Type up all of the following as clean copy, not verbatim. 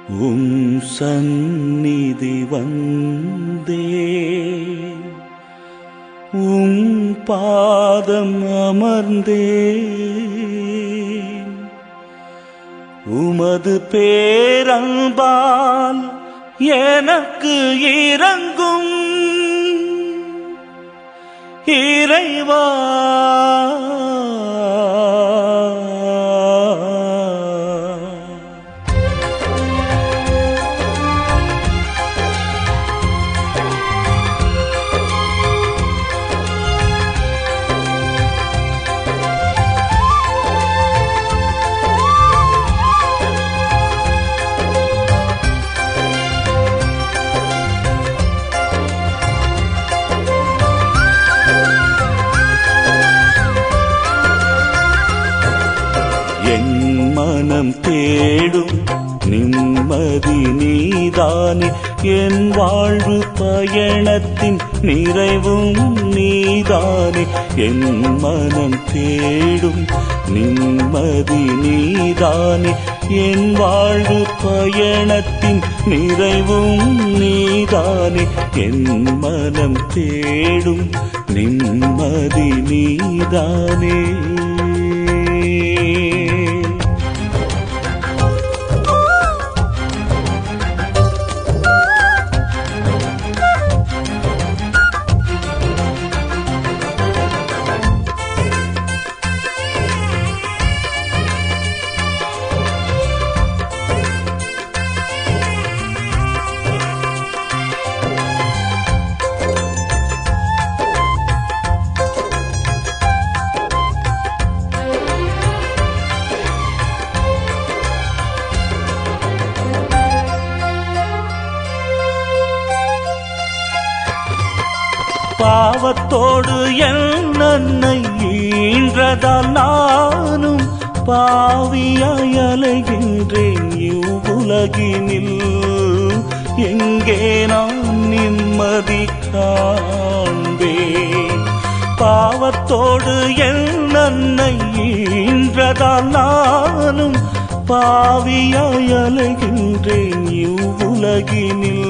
உம் சந்நிதி வந்தே உம் பாதம் அமர்ந்தே உமது பேரன்பால் எனக்கு இரங்கும் இறைவா. என் மனம் தேடும் நிம்மதி நீதானே, என் வாழ்வு பயணத்தின் நிறைவும் நீதானே. என் மனம் தேடும் நிம்மதி நீதானே, என் வாழ்வு பயணத்தின் நிறைவும் நீதானே. என் மனம் தேடும் நிம்மதி நீதானே. பாவத்தோடு என்னை ஈன்றதால் நானும் பாவியாய் அலைகின்றேன் இவ்வுலகினில். எங்கே நான் நிம்மதி காண்பேன்? பாவத்தோடு என்னை ஈன்றதால் நானும் பாவியாய் அலைகின்றேன் இவ்வுலகினில்.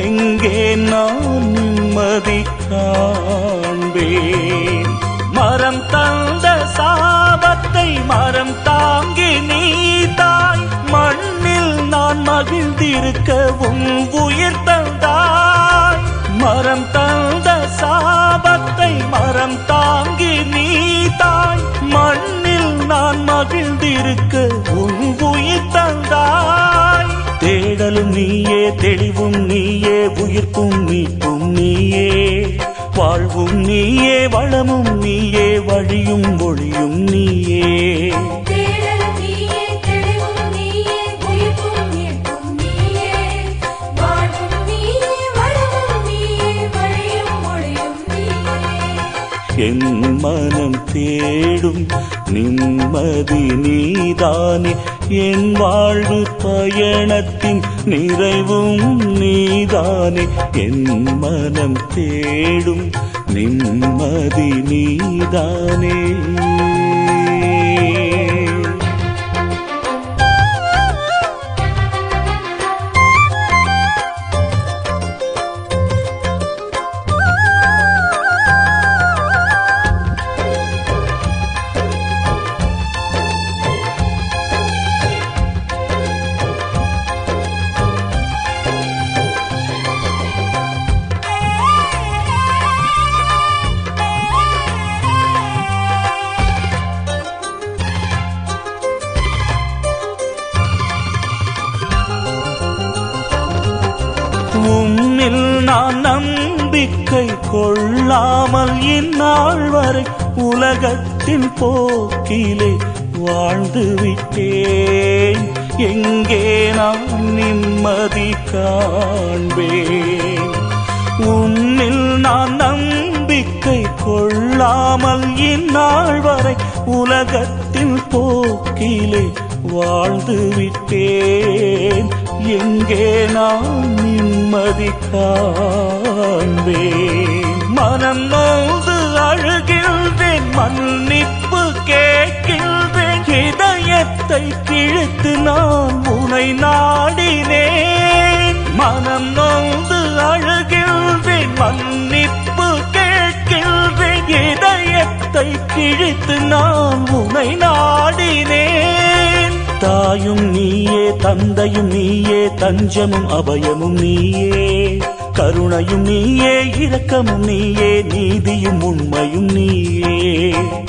எங்கே நான் நிம்மதி காண்பேன்? மரம் தந்த சாபத்தை மரம் தாங்கி நீதாய், மண்ணில் நான் மகிழ்ந்திருக்கவும் உயிர் தந்தாய். மரம் தந்த சாபத்தை மரம் தாங்கி நீதாய், மண்ணில் நான் மகிழ்ந்திருக்கவும் உயிர் தந்தாய். தேடலும் நீயே, தெளிவும் நீயே, உயிர்ப்பும் மீட்பும் நீயே, வாழ்வும் நீயே, வளமும் நீயே, வழியும் ஒளியும் நீயே. என் மனம் தேடும் நிம்மதி நீதானே, என் வாழ்வு பயணத்தின் நிறைவும் நீதானே. என் மனம் தேடும் நிம்மதி நீதானே. உம்மில் நான் நம்பிக்கை கொள்ளாமல் இந்நாள் வரை உலகத்தின் போக்கிலே வாழ்ந்து விட்டேன். எங்கே நான் நிம்மதி காண்பேன்? உம்மில் நான் நம்பிக்கை கொள்ளாமல் இந்நாள் வரை உலகத்தின் போக்கிலே வாழ்ந்து விட்டேன். எங்கே நான் நிம்மதி காண்பேன்? மனம் நோந்து அழுகின்றேன், மன்னிப்பு கேட்கின்றேன். இதய இதயத்தை கிழித்து நான் உனை நாடினேன். மனம் நொந்து அழுகின்றேன், மன்னிப்பு கேட்கின்றேன். இதயத்தை கிழித்து நான் உனை நாடினேன். தாயும் நீயே, தந்தையும் நீயே, தஞ்சமும் அபயமும் நீயே. கருணையும் நீயே, இரக்கமும் நீயே, நீதியும் உண்மையும் நீயே.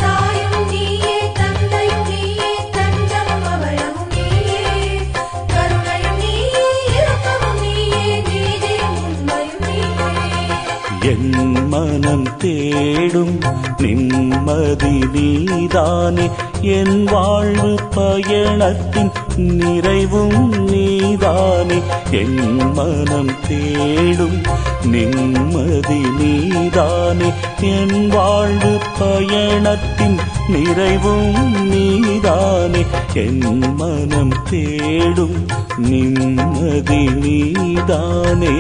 தாயும் நீயே, தந்தையும் நீயே, தஞ்சமும் அபயமும் நீயே. கருணையும் நீயே, இரக்கமும் நீயே, நீதியும் உண்மையும் நீயே. என் மனம் தேடும் நிம்மதி நீதானே, என் வாழ்வு பயணத்தின் நிறைவும் நீதானே. என் மனம் தேடும் நிம்மதி நீதானே, என் வாழ்வு பயணத்தின் நிறைவும் நீதானே. என் மனம் தேடும் நிம்மதி நீதானே.